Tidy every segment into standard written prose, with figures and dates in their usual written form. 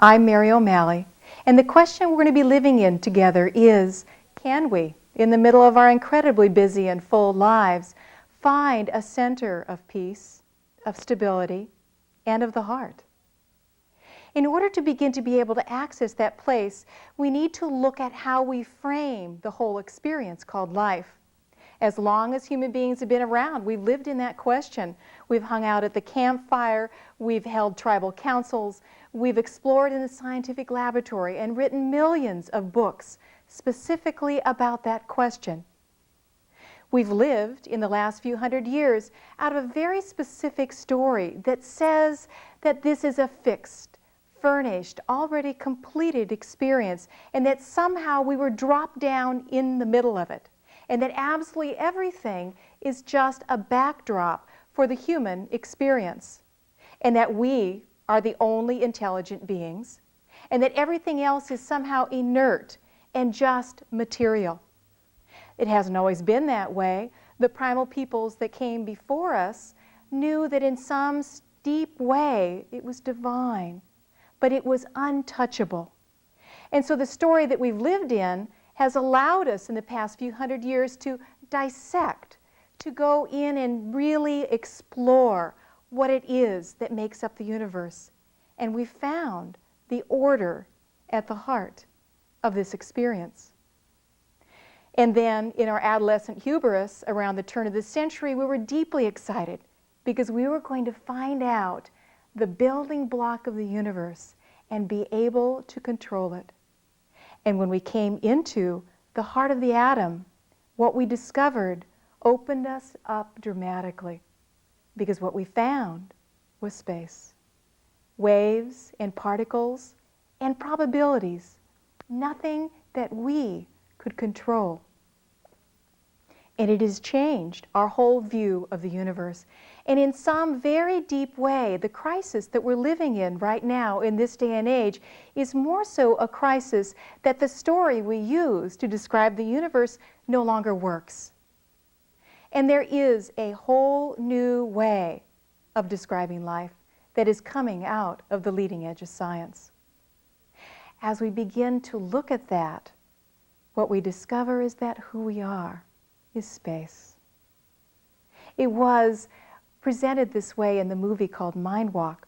I'm Mary O'Malley, and the question we're going to be living in together is, can we, in the middle of our incredibly busy and full lives, find a center of peace, of stability, and of the heart? In order to begin to be able to access that place, we need to look at how we frame the whole experience called life. As long as human beings have been around, we've lived in that question. We've hung out at the campfire, we've held tribal councils, we've explored in the scientific laboratory and written millions of books specifically about that question. We've lived in the last few hundred years out of a very specific story that says that this is a fixed, furnished, already completed experience, and that somehow we were dropped down in the middle of it, and that absolutely everything is just a backdrop for the human experience, and that we are the only intelligent beings, and that everything else is somehow inert and just material. It hasn't always been that way. The primal peoples that came before us knew that in some deep way it was divine, but it was untouchable. And so the story that we've lived in has allowed us in the past few hundred years to dissect, to go in and really explore what it is that makes up the universe. And we found the order at the heart of this experience. And then in our adolescent hubris around the turn of the century, we were deeply excited because we were going to find out the building block of the universe and be able to control it. And when we came into the heart of the atom, what we discovered opened us up dramatically, because what we found was space. Waves and particles and probabilities, nothing that we could control. And it has changed our whole view of the universe. And in some very deep way, the crisis that we're living in right now in this day and age is more so a crisis that the story we use to describe the universe no longer works. And there is a whole new way of describing life that is coming out of the leading edge of science. As we begin to look at that, what we discover is that who we are is space. It was presented this way in the movie called Mind Walk,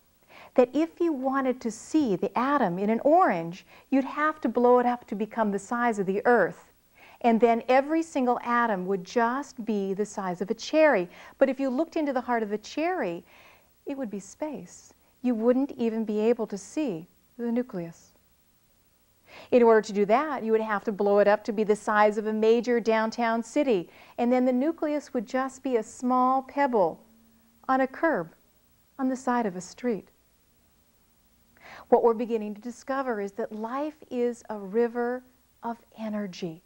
that if you wanted to see the atom in an orange, you'd have to blow it up to become the size of the Earth. And then every single atom would just be the size of a cherry. But if you looked into the heart of the cherry, it would be space. You wouldn't even be able to see the nucleus. In order to do that, you would have to blow it up to be the size of a major downtown city. And then the nucleus would just be a small pebble on a curb on the side of a street. What we're beginning to discover is that life is a river of energy.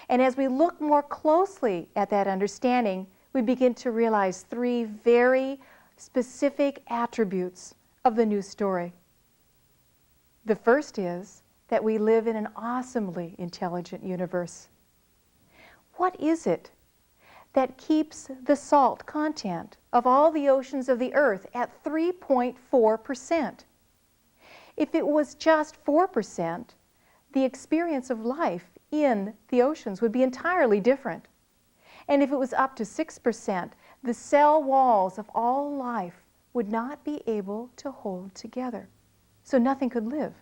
And as we look more closely at that understanding, we begin to realize three very specific attributes of the new story. The first is that we live in an awesomely intelligent universe. What is it that keeps the salt content of all the oceans of the earth at 3.4%? If it was just 4%, the experience of life in the oceans would be entirely different. And if it was up to 6%, the cell walls of all life would not be able to hold together. So nothing could live.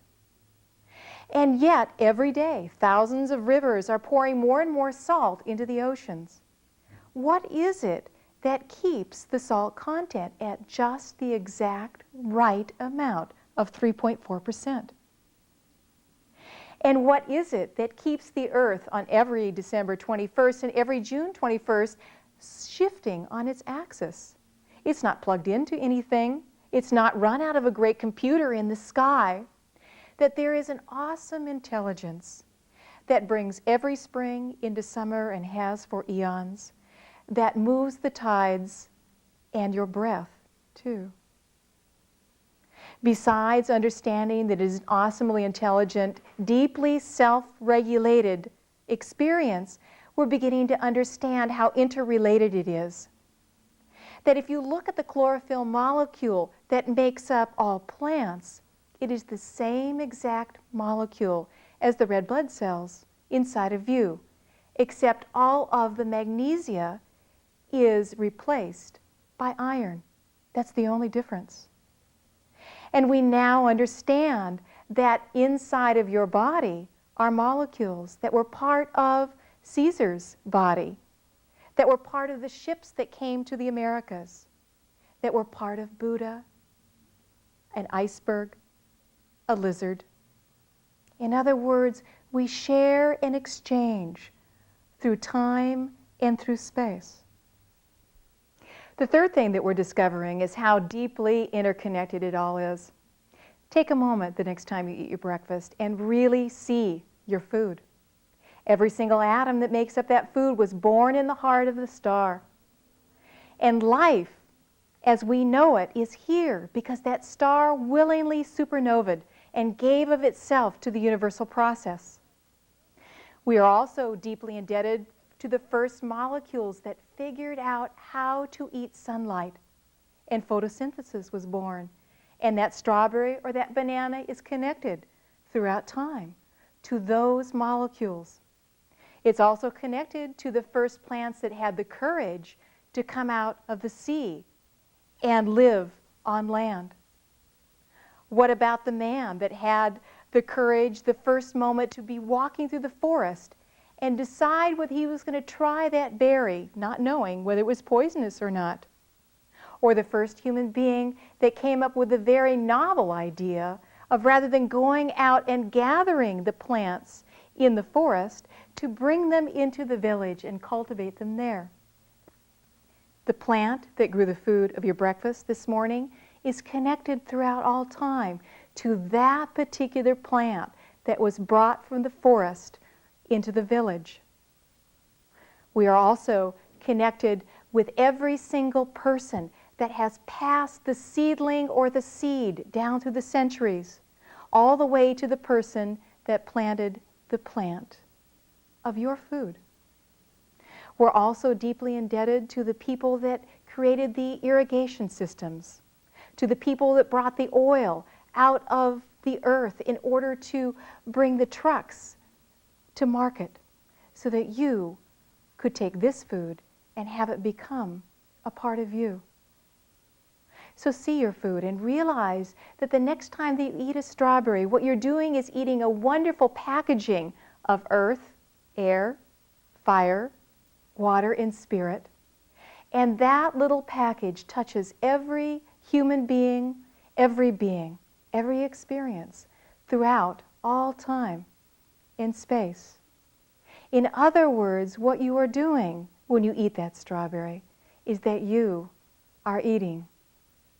And yet, every day, thousands of rivers are pouring more and more salt into the oceans. What is it that keeps the salt content at just the exact right amount of 3.4%? And what is it that keeps the Earth on every December 21st and every June 21st shifting on its axis? It's not plugged into anything. It's not run out of a great computer in the sky. That there is an awesome intelligence that brings every spring into summer and has for eons, that moves the tides and your breath too. Besides understanding that it is an awesomely intelligent, deeply self-regulated experience, we're beginning to understand how interrelated it is. That if you look at the chlorophyll molecule that makes up all plants, It is the same exact molecule as the red blood cells inside of you, except all of the magnesia is replaced by iron. That's the only difference. And we now understand that inside of your body are molecules that were part of Caesar's body, that were part of the ships that came to the Americas, that were part of Buddha, an iceberg, a lizard. In other words, we share and exchange through time and through space. The third thing that we're discovering is how deeply interconnected it all is. Take a moment the next time you eat your breakfast and really see your food. Every single atom that makes up that food was born in the heart of the star. And life, as we know it, is here because that star willingly supernovaed and gave of itself to the universal process. We are also deeply indebted to the first molecules that figured out how to eat sunlight, and photosynthesis was born. And that strawberry or that banana is connected throughout time to those molecules. It's also connected to the first plants that had the courage to come out of the sea and live on land. What about the man that had the courage, the first moment, to be walking through the forest and decide whether he was going to try that berry, not knowing whether it was poisonous or not? Or the first human being that came up with the very novel idea of, rather than going out and gathering the plants in the forest, to bring them into the village and cultivate them there. The plant that grew the food of your breakfast this morning is connected throughout all time to that particular plant that was brought from the forest into the village. We are also connected with every single person that has passed the seedling or the seed down through the centuries, all the way to the person that planted the plant of your food. We're also deeply indebted to the people that created the irrigation systems, to the people that brought the oil out of the earth in order to bring the trucks to market so that you could take this food and have it become a part of you. So see your food and realize that the next time that you eat a strawberry, what you're doing is eating a wonderful packaging of earth, air, fire, water, and spirit. And that little package touches every human being, every experience throughout all time and space. In other words, what you are doing when you eat that strawberry is that you are eating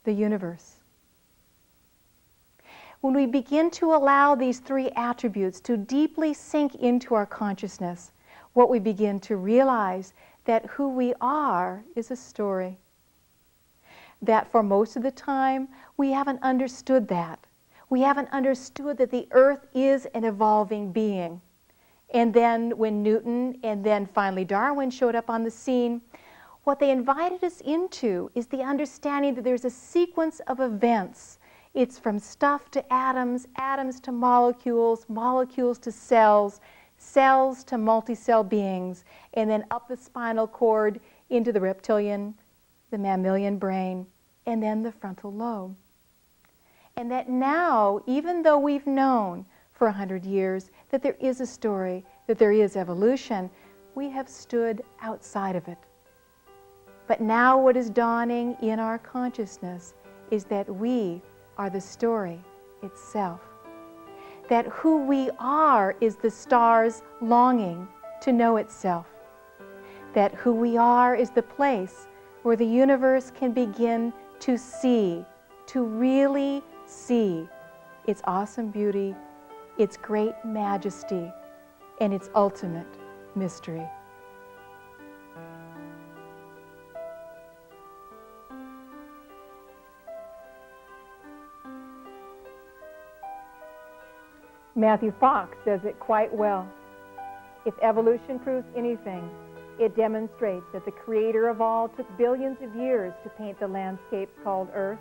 the universe. When we begin to allow these three attributes to deeply sink into our consciousness, what we begin to realize that who we are is a story. That for most of the time, we haven't understood that. We haven't understood that the earth is an evolving being. And then when Newton and then finally Darwin showed up on the scene, what they invited us into is the understanding that there's a sequence of events. It's from stuff to atoms, atoms to molecules, molecules to cells, cells to multi-cell beings, and then up the spinal cord into the reptilian, the mammalian brain, and then the frontal lobe. And that now, even though we've known for 100 years that there is a story, that there is evolution, we have stood outside of it. But now what is dawning in our consciousness is that we are the story itself. That who we are is the star's longing to know itself. That who we are is the place where the universe can begin to see, to really see its awesome beauty, its great majesty, and its ultimate mystery. Matthew Fox says it quite well. If evolution proves anything, it demonstrates that the creator of all took billions of years to paint the landscape called Earth.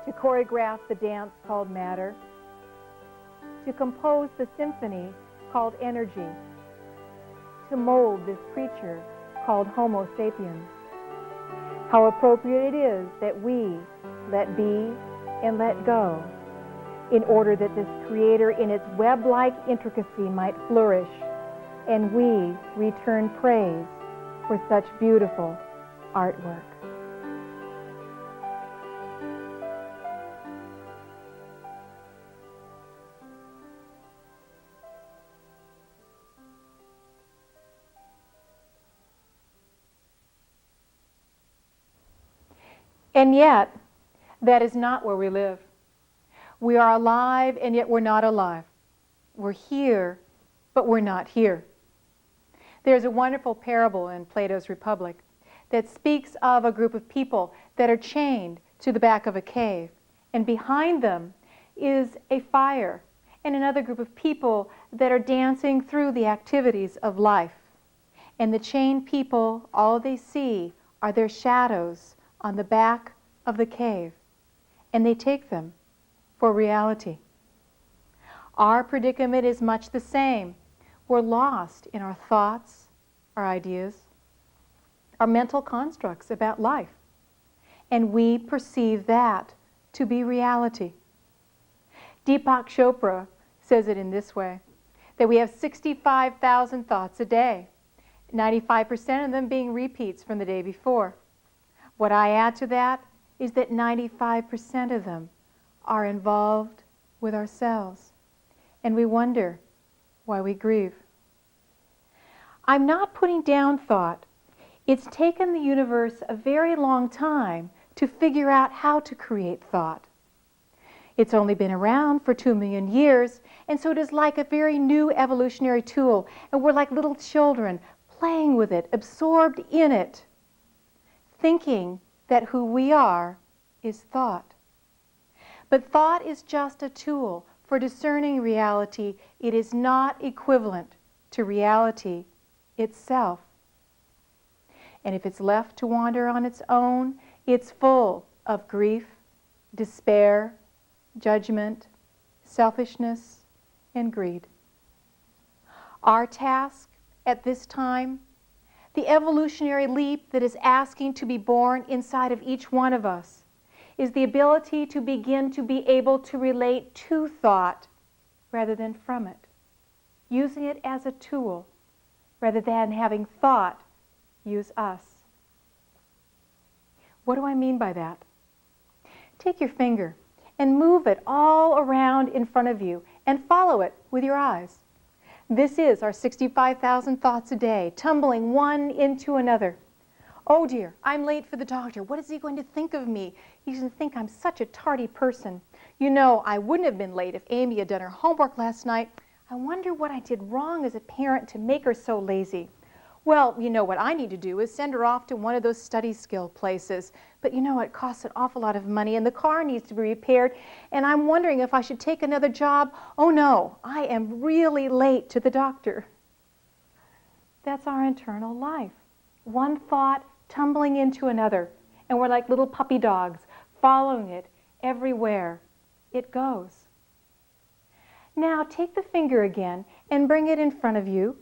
to choreograph the dance called matter, to compose the symphony called energy, to mold this creature called Homo sapiens. How appropriate it is that we let be and let go in order that this creator in its web-like intricacy might flourish, and we return praise for such beautiful artwork. And yet, that is not where we live. We are alive, and yet we're not alive. We're here, but we're not here. There's a wonderful parable in Plato's Republic that speaks of a group of people that are chained to the back of a cave, and behind them is a fire, and another group of people that are dancing through the activities of life. And the chained people, all they see are their shadows on the back of the cave, and they take them for reality. Our predicament is much the same. We're lost in our thoughts, our ideas, our mental constructs about life, and we perceive that to be reality. Deepak Chopra says it in this way, that we have 65,000 thoughts a day, 95% of them being repeats from the day before. What I add to that is that 95% of them are involved with ourselves, and we wonder why we grieve. I'm not putting down thought. It's taken the universe a very long time to figure out how to create thought. It's only been around for 2 million years, and so it is like a very new evolutionary tool, and we're like little children playing with it, absorbed in it, thinking that who we are is thought. But thought is just a tool for discerning reality. It is not equivalent to reality itself. And if it's left to wander on its own, it's full of grief, despair, judgment, selfishness, and greed. Our task at this time, the evolutionary leap that is asking to be born inside of each one of us, is the ability to begin to be able to relate to thought rather than from it, using it as a tool rather than having thought use us. What do I mean by that? Take your finger and move it all around in front of you and follow it with your eyes. This is our 65,000 thoughts a day, tumbling one into another. Oh dear, I'm late for the doctor. What is he going to think of me? He's going to think I'm such a tardy person. You know, I wouldn't have been late if Amy had done her homework last night. I wonder what I did wrong as a parent to make her so lazy. Well, you know what I need to do is send her off to one of those study skill places. But you know, it costs an awful lot of money, and the car needs to be repaired, and I'm wondering if I should take another job. Oh no, I am really late to the doctor. That's our internal life. One thought tumbling into another, and we're like little puppy dogs, following it everywhere it goes. Now take the finger again and bring it in front of you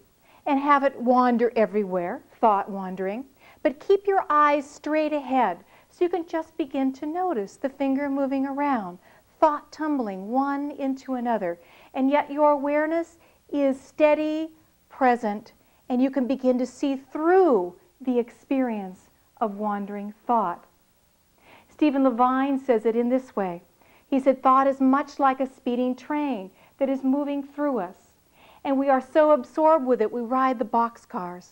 and have it wander everywhere, thought wandering, but keep your eyes straight ahead so you can just begin to notice the finger moving around, thought tumbling one into another, and yet your awareness is steady, present, and you can begin to see through the experience of wandering thought. Stephen Levine says it in this way. He said, thought is much like a speeding train that is moving through us. And we are so absorbed with it, we ride the boxcars.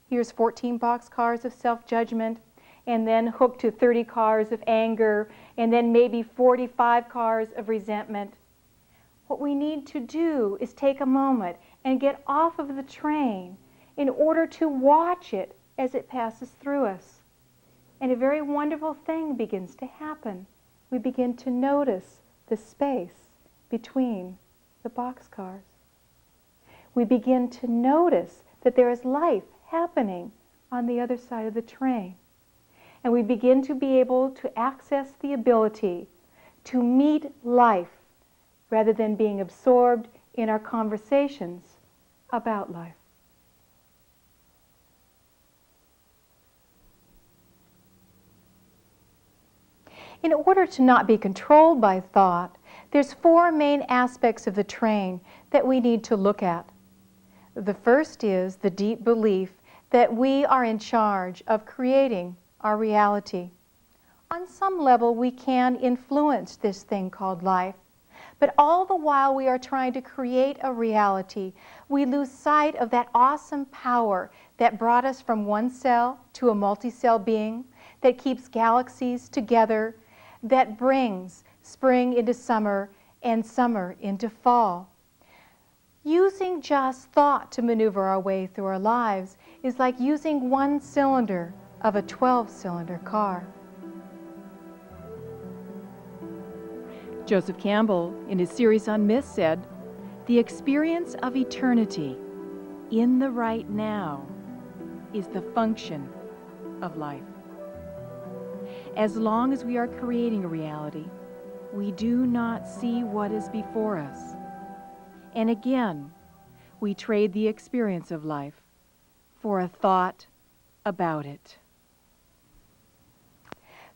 Here's 14 boxcars of self-judgment, and then hooked to 30 cars of anger, and then maybe 45 cars of resentment. What we need to do is take a moment and get off of the train in order to watch it as it passes through us. And a very wonderful thing begins to happen. We begin to notice the space between the boxcars. We begin to notice that there is life happening on the other side of the train. And we begin to be able to access the ability to meet life rather than being absorbed in our conversations about life. In order to not be controlled by thought, there's 4 main aspects of the train that we need to look at. The first is the deep belief that we are in charge of creating our reality. On some level, we can influence this thing called life, but all the while we are trying to create a reality, we lose sight of that awesome power that brought us from one cell to a multi-cell being, that keeps galaxies together, that brings spring into summer and summer into fall. Using just thought to maneuver our way through our lives is like using one cylinder of a 12-cylinder car. Joseph Campbell, in his series on myths, said, "The experience of eternity in the right now is the function of life." As long as we are creating a reality, we do not see what is before us. And again, we trade the experience of life for a thought about it.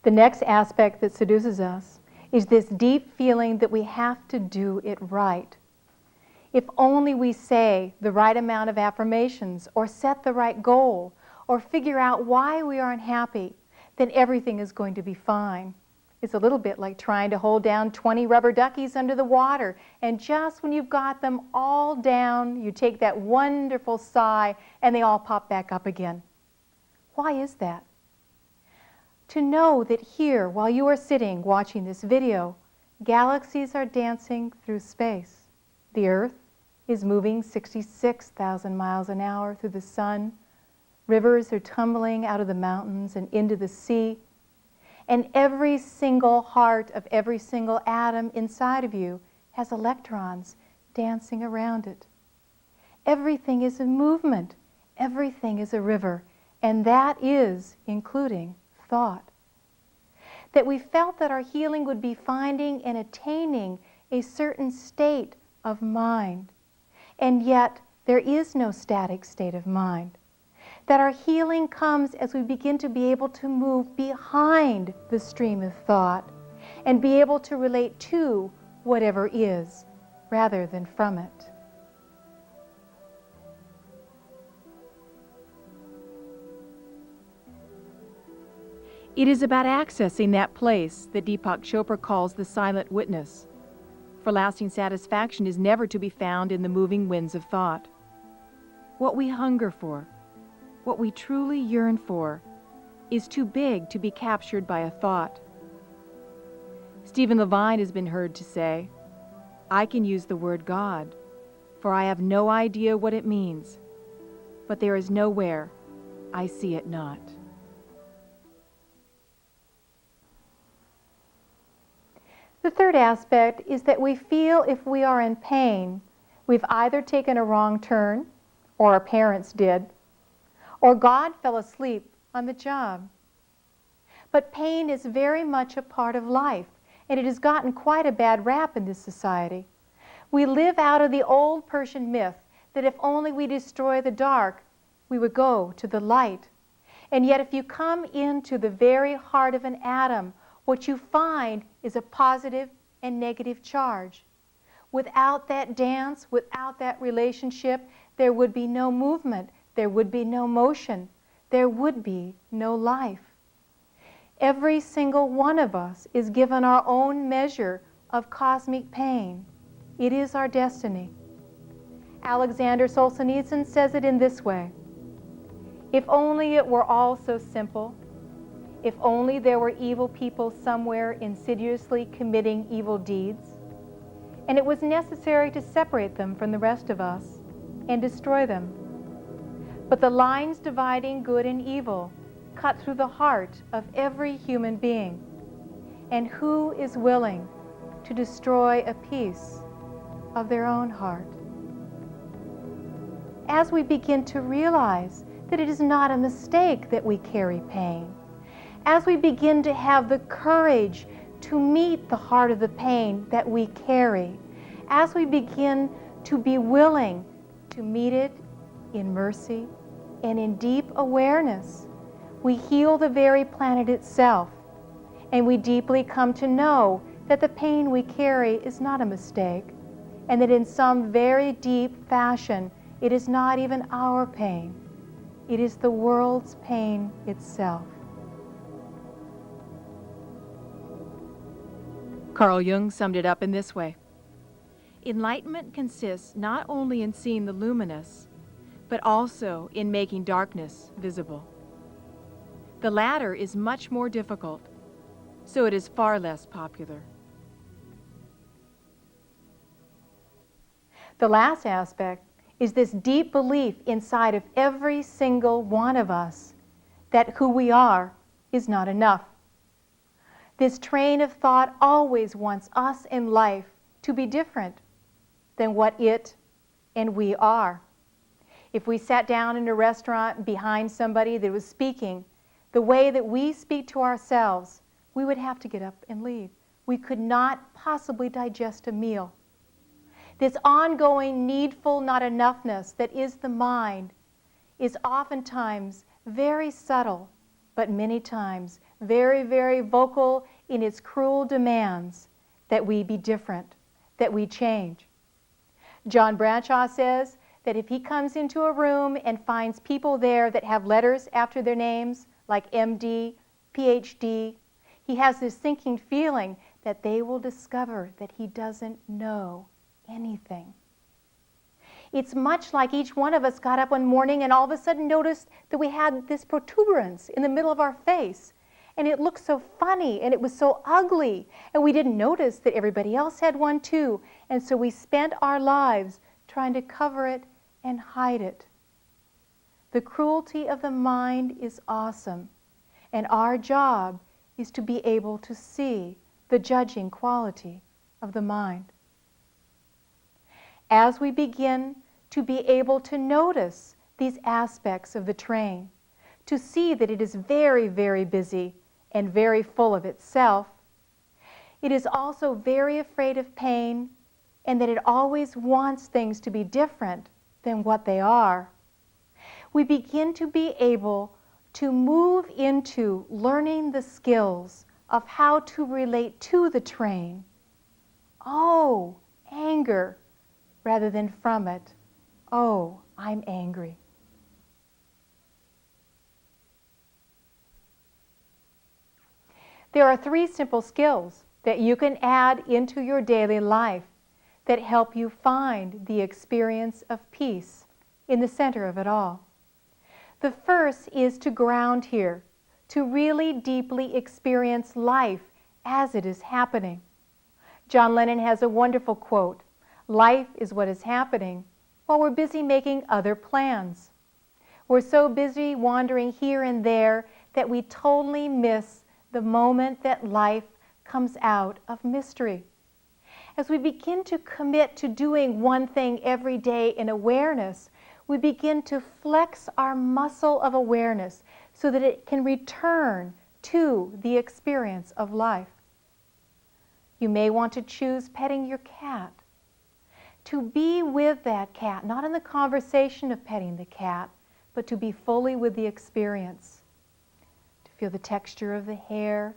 The next aspect that seduces us is this deep feeling that we have to do it right. If only we say the right amount of affirmations, or set the right goal, or figure out why we are unhappy, then everything is going to be fine. It's a little bit like trying to hold down 20 rubber duckies under the water, and just when you've got them all down, you take that wonderful sigh and they all pop back up again. Why is that? To know that here, while you are sitting watching this video, galaxies are dancing through space. The Earth is moving 66,000 miles an hour through the sun. Rivers are tumbling out of the mountains and into the sea. And every single heart of every single atom inside of you has electrons dancing around it. Everything is a movement. Everything is a river. And that is including thought. That we felt that our healing would be finding and attaining a certain state of mind. And yet, there is no static state of mind. That our healing comes as we begin to be able to move behind the stream of thought and be able to relate to whatever is rather than from it. It is about accessing that place that Deepak Chopra calls the silent witness. For lasting satisfaction is never to be found in the moving winds of thought. What we hunger for, what we truly yearn for, is too big to be captured by a thought. Stephen Levine has been heard to say, "I can use the word God, for I have no idea what it means, but there is nowhere I see it not." The third aspect is that we feel if we are in pain, we've either taken a wrong turn, or our parents did, or God fell asleep on the job. But pain is very much a part of life, and it has gotten quite a bad rap in this society. We live out of the old Persian myth that if only we destroy the dark, we would go to the light. And yet if you come into the very heart of an atom, what you find is a positive and negative charge. Without that dance, without that relationship, there would be no movement, there would be no motion, there would be no life. Every single one of us is given our own measure of cosmic pain. It is our destiny. Alexander Solzhenitsyn says it in this way: "If only it were all so simple, if only there were evil people somewhere insidiously committing evil deeds, and it was necessary to separate them from the rest of us and destroy them. But the lines dividing good and evil cut through the heart of every human being. And who is willing to destroy a piece of their own heart?" As we begin to realize that it is not a mistake that we carry pain, as we begin to have the courage to meet the heart of the pain that we carry, as we begin to be willing to meet it in mercy and in deep awareness, we heal the very planet itself, and we deeply come to know that the pain we carry is not a mistake, and that in some very deep fashion, it is not even our pain. It is the world's pain itself. Carl Jung summed it up in this way: enlightenment consists not only in seeing the luminous, but also in making darkness visible. The latter is much more difficult, so it is far less popular. The last aspect is this deep belief inside of every single one of us that who we are is not enough. This train of thought always wants us in life to be different than what it and we are. If we sat down in a restaurant behind somebody that was speaking the way that we speak to ourselves, we would have to get up and leave. We could not possibly digest a meal. This ongoing needful not enoughness that is the mind is oftentimes very subtle, but many times very, very vocal in its cruel demands that we be different, that we change. John Bradshaw says that if he comes into a room and finds people there that have letters after their names, like MD, PhD, he has this sinking feeling that they will discover that he doesn't know anything. It's much like each one of us got up one morning and all of a sudden noticed that we had this protuberance in the middle of our face. And it looked so funny and it was so ugly. And we didn't notice that everybody else had one too. And so we spent our lives trying to cover it and hide it. The cruelty of the mind is awesome. And our job is to be able to see the judging quality of the mind. As we begin to be able to notice these aspects of the train, to see that it is very, very busy and very full of itself, it is also very afraid of pain, and that it always wants things to be different than what they are. We begin to be able to move into learning the skills of how to relate to the train. Oh, anger, rather than from it. Oh, I'm angry. There are 3 simple skills that you can add into your daily life that help you find the experience of peace in the center of it all. The first is to ground here, to really deeply experience life as it is happening. John Lennon has a wonderful quote: "Life is what is happening while we're busy making other plans." We're so busy wandering here and there that we totally miss the moment that life comes out of mystery. As we begin to commit to doing one thing every day in awareness, we begin to flex our muscle of awareness so that it can return to the experience of life. You may want to choose petting your cat, to be with that cat, not in the conversation of petting the cat, but to be fully with the experience. To feel the texture of the hair,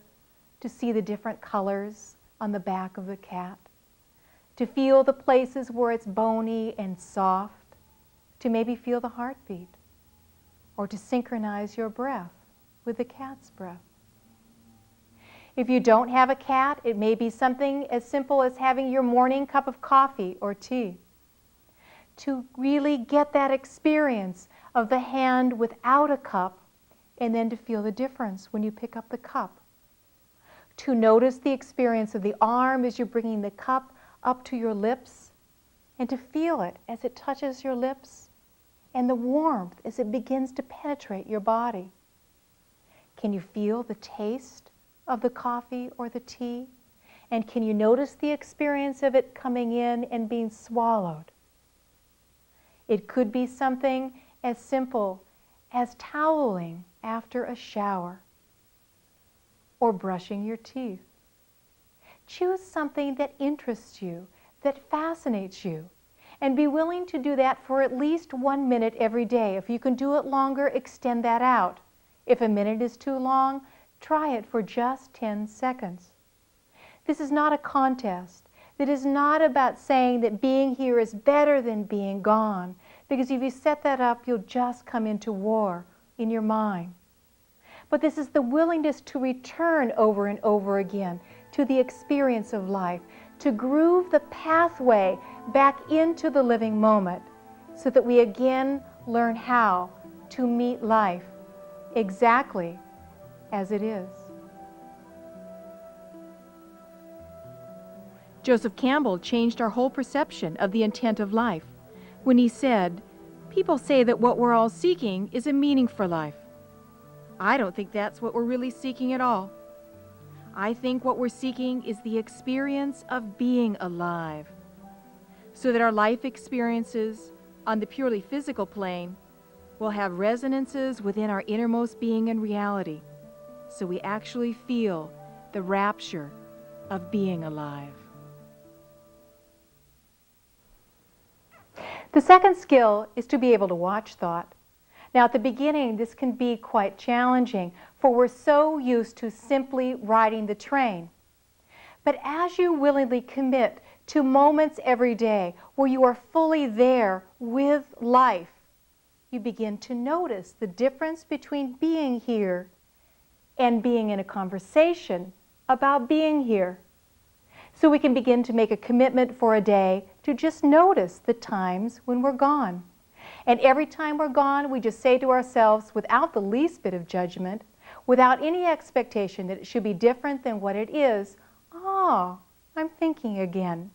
to see the different colors on the back of the cat, to feel the places where it's bony and soft, to maybe feel the heartbeat, or to synchronize your breath with the cat's breath. If you don't have a cat, it may be something as simple as having your morning cup of coffee or tea. To really get that experience of the hand without a cup, and then to feel the difference when you pick up the cup. To notice the experience of the arm as you're bringing the cup up to your lips, and to feel it as it touches your lips, and the warmth as it begins to penetrate your body. Can you feel the taste of the coffee or the tea? And can you notice the experience of it coming in and being swallowed? It could be something as simple as toweling after a shower, or brushing your teeth, Choose something that interests you, that fascinates you, and be willing to do that for at least 1 minute every day. If you can do it longer, extend that out. If a minute is too long, try it for just 10 seconds. This is not a contest. It is not about saying that being here is better than being gone, because if you set that up, you'll just come into war in your mind. But this is the willingness to return over and over again to the experience of life, to groove the pathway back into the living moment so that we again learn how to meet life exactly as it is. Joseph Campbell changed our whole perception of the intent of life when he said, "People say that what we're all seeking is a meaning for life. I don't think that's what we're really seeking at all. I think what we're seeking is the experience of being alive, so that our life experiences on the purely physical plane will have resonances within our innermost being and reality, so we actually feel the rapture of being alive." The second skill is to be able to watch thought. Now, at the beginning, this can be quite challenging, for we're so used to simply riding the train. But as you willingly commit to moments every day where you are fully there with life, you begin to notice the difference between being here and being in a conversation about being here. So we can begin to make a commitment for a day to just notice the times when we're gone. And every time we're gone, we just say to ourselves, without the least bit of judgment, without any expectation that it should be different than what it is, "Oh, I'm thinking again."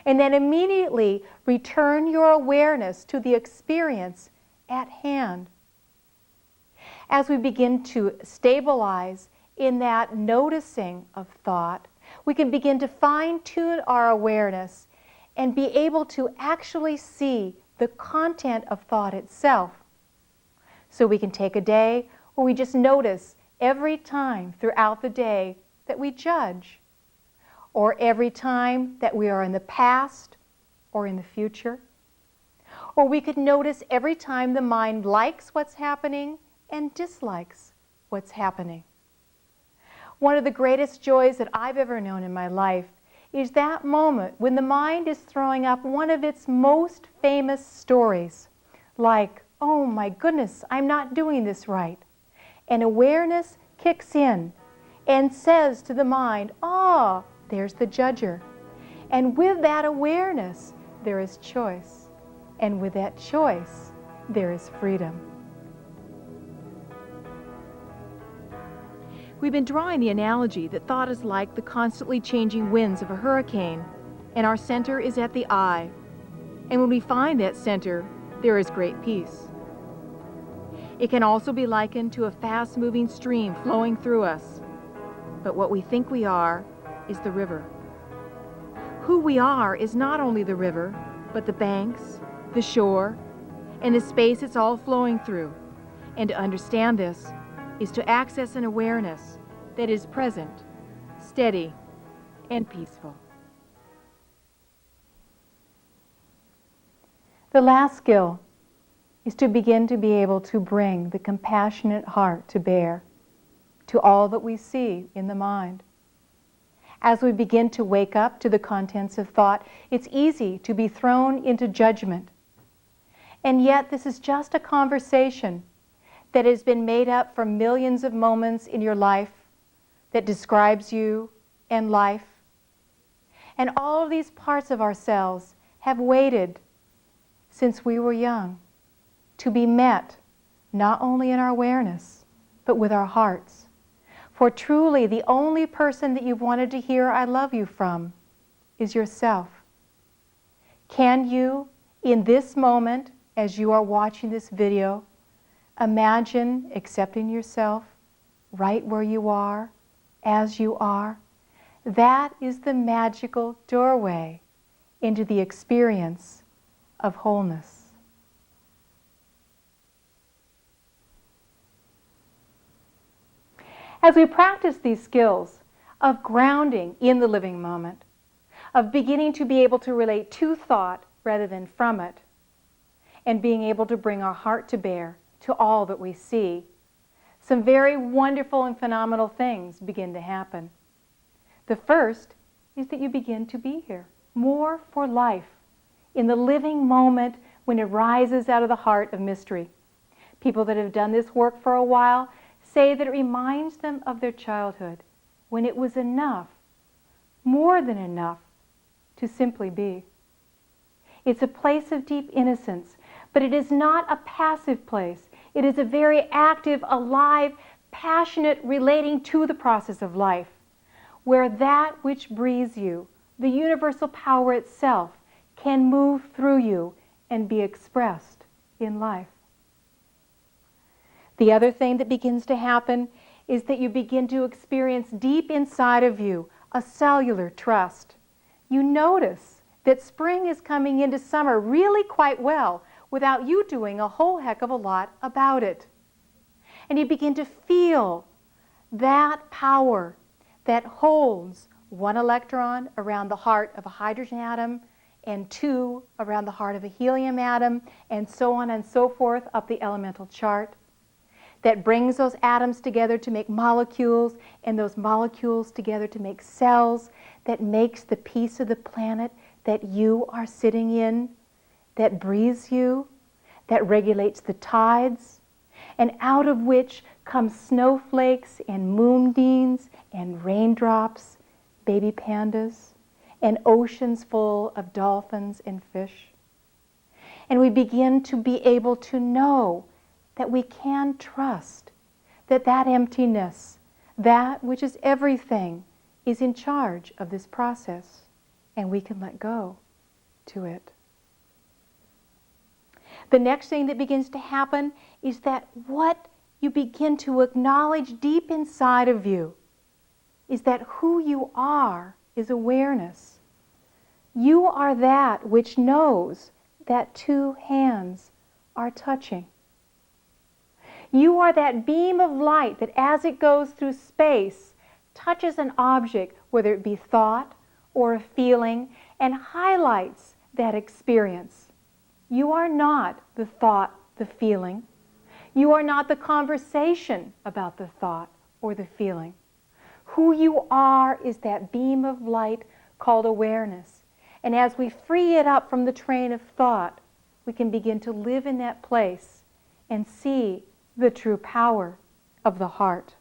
And then immediately return your awareness to the experience at hand. As we begin to stabilize in that noticing of thought, we can begin to fine-tune our awareness and be able to actually see the content of thought itself. So we can take a day where we just notice every time throughout the day that we judge, or every time that we are in the past or in the future. Or we could notice every time the mind likes what's happening and dislikes what's happening. One of the greatest joys that I've ever known in my life is that moment when the mind is throwing up one of its most famous stories, like, "Oh my goodness, I'm not doing this right." And awareness kicks in and says to the mind, "Oh, there's the judger." And with that awareness, there is choice. And with that choice, there is freedom. We've been drawing the analogy that thought is like the constantly changing winds of a hurricane, and our center is at the eye. And when we find that center, there is great peace. It can also be likened to a fast-moving stream flowing through us. But what we think we are is the river. Who we are is not only the river, but the banks, the shore, and the space it's all flowing through. And to understand this is to access an awareness that is present, steady, and peaceful. The last skill is to begin to be able to bring the compassionate heart to bear to all that we see in the mind. As we begin to wake up to the contents of thought, it's easy to be thrown into judgment. And yet this is just a conversation that has been made up from millions of moments in your life that describes you and life. And all of these parts of ourselves have waited since we were young to be met, not only in our awareness, but with our hearts. For truly, the only person that you've wanted to hear "I love you" from is yourself. Can you, in this moment, as you are watching this video, imagine accepting yourself right where you are, as you are? That is the magical doorway into the experience of wholeness. As we practice these skills, of grounding in the living moment, of beginning to be able to relate to thought rather than from it, and being able to bring our heart to bear to all that we see, some very wonderful and phenomenal things begin to happen. The first is that you begin to be here, more for life, in the living moment when it rises out of the heart of mystery. People that have done this work for a while say that it reminds them of their childhood, when it was enough, more than enough, to simply be. It's a place of deep innocence, but it is not a passive place. It is a very active, alive, passionate relating to the process of life, where that which breathes you, the universal power itself, can move through you and be expressed in life. The other thing that begins to happen is that you begin to experience deep inside of you a cellular trust. You notice that spring is coming into summer really quite well without you doing a whole heck of a lot about it. And you begin to feel that power that holds one electron around the heart of a hydrogen atom and two around the heart of a helium atom, and so on and so forth up the elemental chart, that brings those atoms together to make molecules, and those molecules together to make cells, that makes the piece of the planet that you are sitting in, that breathes you, that regulates the tides, and out of which come snowflakes and moonbeams and raindrops, baby pandas, and oceans full of dolphins and fish. And we begin to be able to know that we can trust that that emptiness, that which is everything, is in charge of this process, and we can let go to it. The next thing that begins to happen is that what you begin to acknowledge deep inside of you is that who you are is awareness. You are that which knows that two hands are touching. You are that beam of light that as it goes through space touches an object, whether it be thought or a feeling, and highlights that experience. You are not the thought, the feeling. You are not the conversation about the thought or the feeling. Who you are is that beam of light called awareness. And as we free it up from the train of thought, we can begin to live in that place and see the true power of the heart.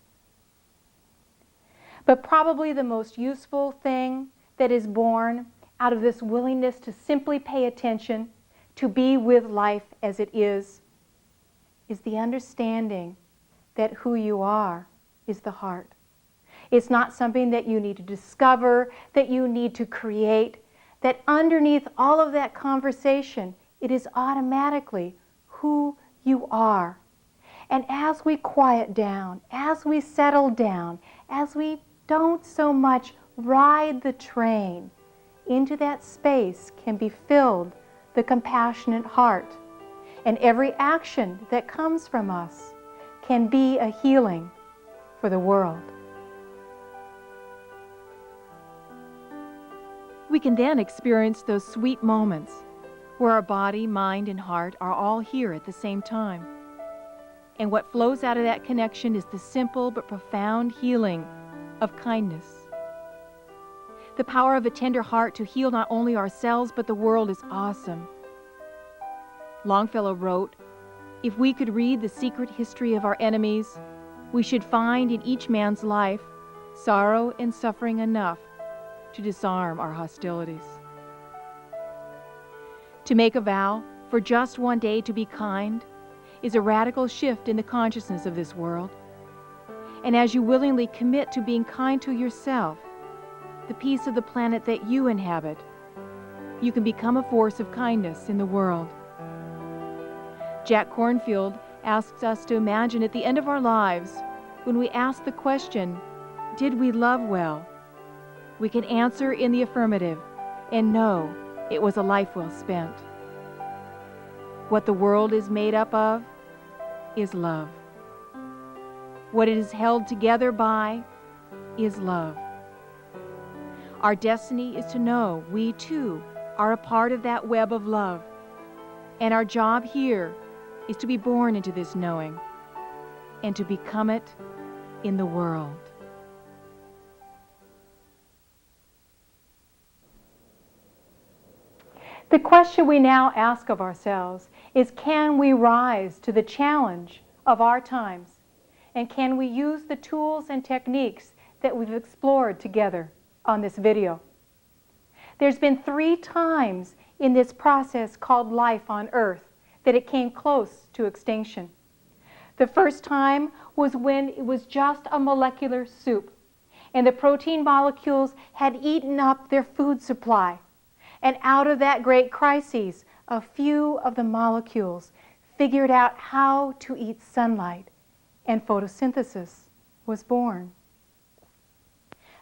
But probably the most useful thing that is born out of this willingness to simply pay attention, to be with life as it is the understanding that who you are is the heart. It's not something that you need to discover, that you need to create, that underneath all of that conversation, it is automatically who you are. And as we quiet down, as we settle down, as we don't so much ride the train, into that space can be filled the compassionate heart. And every action that comes from us can be a healing for the world. We can then experience those sweet moments where our body, mind, and heart are all here at the same time. And what flows out of that connection is the simple but profound healing of kindness. The power of a tender heart to heal not only ourselves but the world is awesome. Longfellow wrote, "If we could read the secret history of our enemies, we should find in each man's life sorrow and suffering enough to disarm our hostilities." To make a vow for just one day to be kind is a radical shift in the consciousness of this world. And as you willingly commit to being kind to yourself, the piece of the planet that you inhabit, you can become a force of kindness in the world. Jack Kornfield asks us to imagine at the end of our lives, when we ask the question, did we love well? We can answer in the affirmative and know it was a life well spent. What the world is made up of is love. What it is held together by is love. Our destiny is to know we too are a part of that web of love. And our job here is to be born into this knowing and to become it in the world. The question we now ask of ourselves is, can we rise to the challenge of our times? And can we use the tools and techniques that we've explored together on this video? There's been 3 times in this process called life on Earth that it came close to extinction. The first time was when it was just a molecular soup, and the protein molecules had eaten up their food supply. And out of that great crisis, a few of the molecules figured out how to eat sunlight, and photosynthesis was born.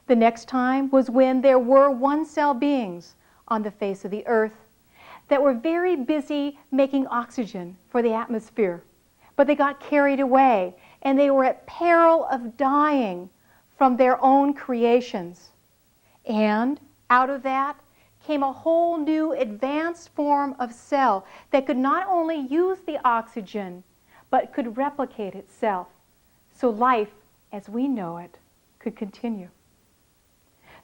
The next time was when there were one-cell beings on the face of the earth that were very busy making oxygen for the atmosphere, but they got carried away and they were at peril of dying from their own creations. And out of that came a whole new advanced form of cell that could not only use the oxygen, but could replicate itself, so life as we know it could continue.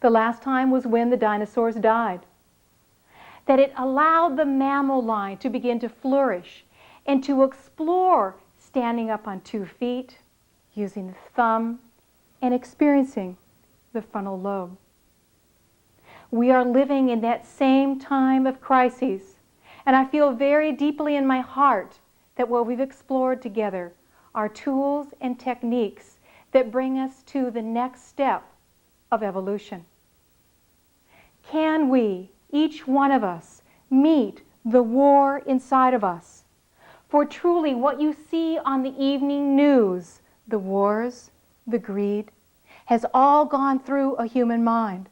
The last time was when the dinosaurs died, that it allowed the mammal line to begin to flourish and to explore standing up on 2 feet, using the thumb, and experiencing the frontal lobe. We are living in that same time of crises, and I feel very deeply in my heart that what we've explored together are tools and techniques that bring us to the next step of evolution. Can we, each one of us, meet the war inside of us? For truly what you see on the evening news, the wars, the greed, has all gone through a human mind.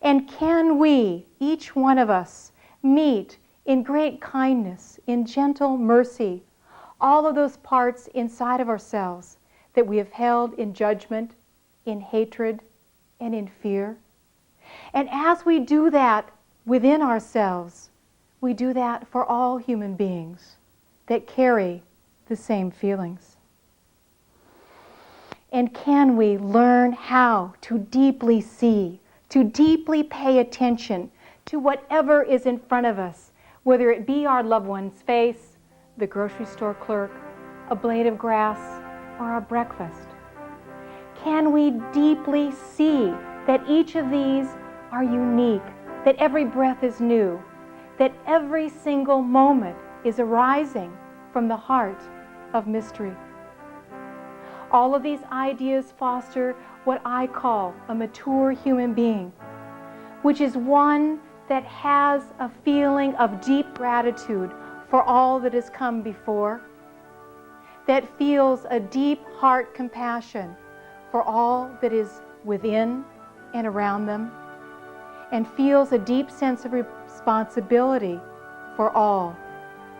And can we, each one of us, meet in great kindness, in gentle mercy, all of those parts inside of ourselves that we have held in judgment, in hatred, and in fear? And as we do that within ourselves, we do that for all human beings that carry the same feelings. And can we learn how to deeply see, to deeply pay attention to whatever is in front of us, whether it be our loved one's face, the grocery store clerk, a blade of grass, or our breakfast? Can we deeply see that each of these are unique, that every breath is new, that every single moment is arising from the heart of mystery? All of these ideas foster what I call a mature human being, which is one that has a feeling of deep gratitude for all that has come before, that feels a deep heart compassion for all that is within and around them, and feels a deep sense of responsibility for all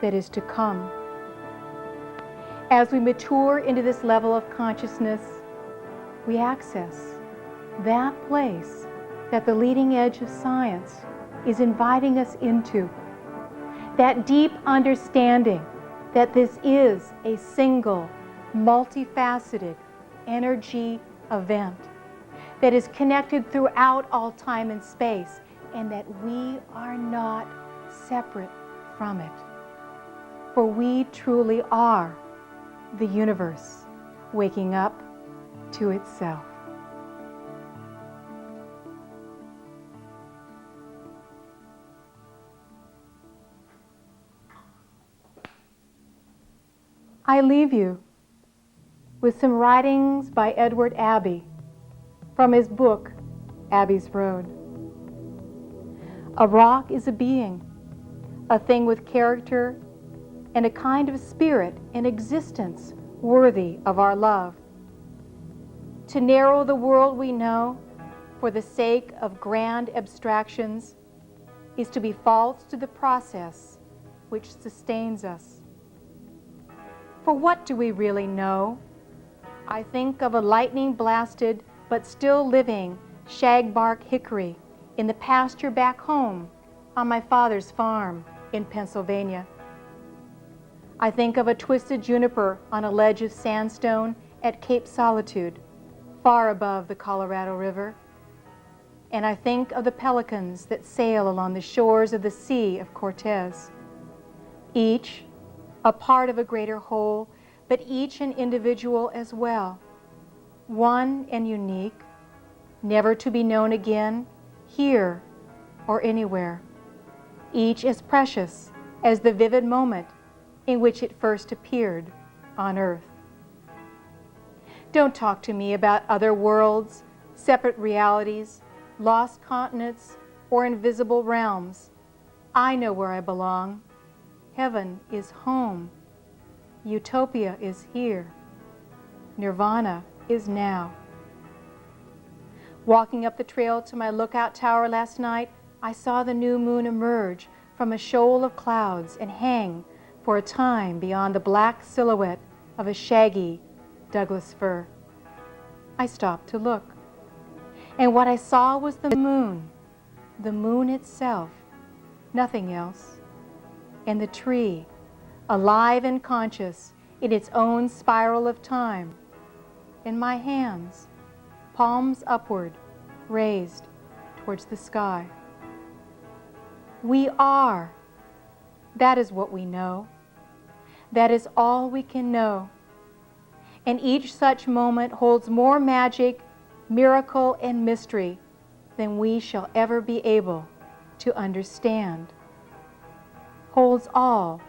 that is to come. As we mature into this level of consciousness, we access that place that the leading edge of science is inviting us into. That deep understanding that this is a single, multifaceted energy event that is connected throughout all time and space, and that we are not separate from it. For we truly are the universe waking up to itself. I leave you with some writings by Edward Abbey from his book, Abbey's Road. A rock is a being, a thing with character and a kind of spirit and existence worthy of our love. To narrow the world we know for the sake of grand abstractions is to be false to the process which sustains us. For what do we really know? I think of a lightning-blasted but still living shagbark hickory in the pasture back home on my father's farm in Pennsylvania. I think of a twisted juniper on a ledge of sandstone at Cape Solitude, far above the Colorado River. And I think of the pelicans that sail along the shores of the Sea of Cortez, each a part of a greater whole, but each an individual as well, one and unique, never to be known again, here or anywhere, each as precious as the vivid moment in which it first appeared on earth. Don't talk to me about other worlds, separate realities, lost continents, or invisible realms. I know where I belong. Heaven is home. Utopia is here. Nirvana is now. Walking up the trail to my lookout tower last night, I saw the new moon emerge from a shoal of clouds and hang for a time beyond the black silhouette of a shaggy Douglas fir. I stopped to look, and what I saw was the moon itself, nothing else, and the tree, alive and conscious in its own spiral of time, and my hands, palms upward, raised towards the sky. We are. That is what we know. That is all we can know. And each such moment holds more magic, miracle, and mystery than we shall ever be able to understand. Holds all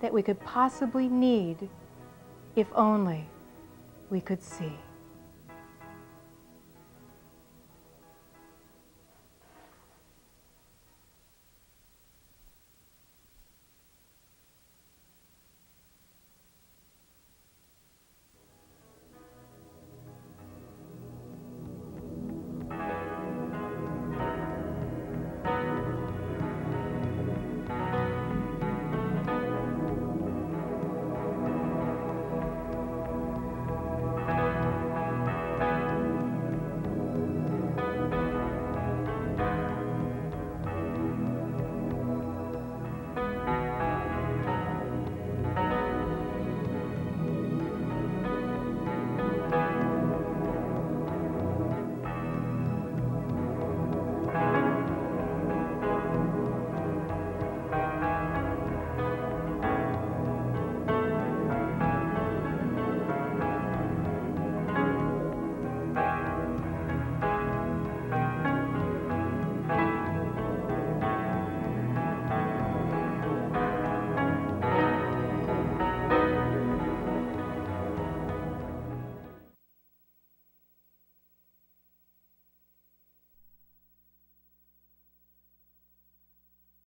that we could possibly need if only we could see.